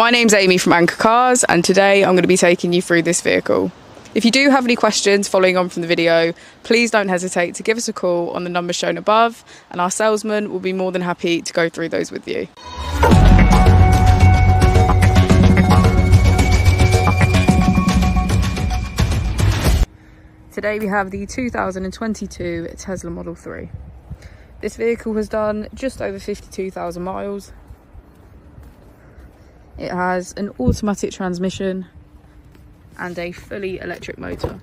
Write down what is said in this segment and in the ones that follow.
My name's Amy from Anchor Cars, and today I'm going to be taking you through this vehicle. If you do have any questions following on from the video, please don't hesitate to give us a call on the number shown above, and our salesman will be more than happy to go through those with you. Today we have the 2022 Tesla Model 3. This vehicle has done just over 52,000 miles. It has an automatic transmission and a fully electric motor.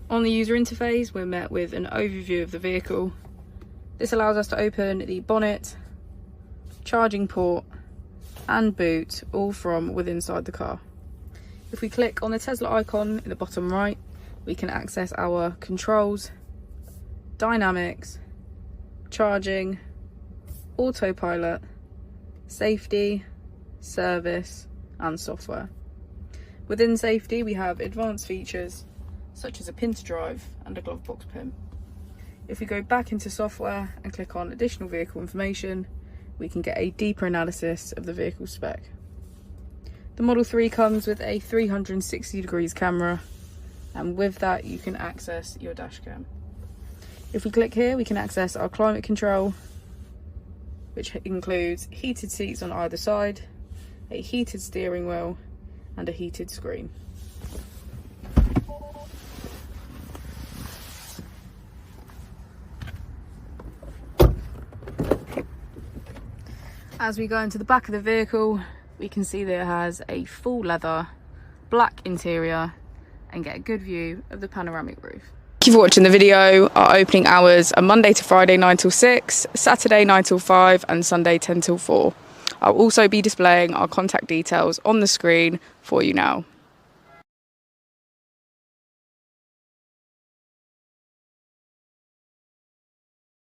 On the user interface, we're met with an overview of the vehicle. This allows us to open the bonnet, charging port and boot, all from within inside the car. If we click on the Tesla icon in the bottom right, we can access our controls, dynamics, charging, autopilot, safety, service and software. Within safety we have advanced features such as a pin to drive and a glove box pin. If we go back into software and click on additional vehicle information, we can get a deeper analysis of the vehicle spec. The Model 3 comes with a 360 degrees camera, and with that you can access your dash cam. If we click here, we can access our climate control, which includes heated seats on either side, a heated steering wheel and a heated screen. As we go into the back of the vehicle, we can see that it has a full leather, black interior and get a good view of the panoramic roof. Thank you for watching the video. Our opening hours are Monday to Friday 9 till 6, Saturday 9 till 5 and Sunday 10 till 4. I'll also be displaying our contact details on the screen for you now.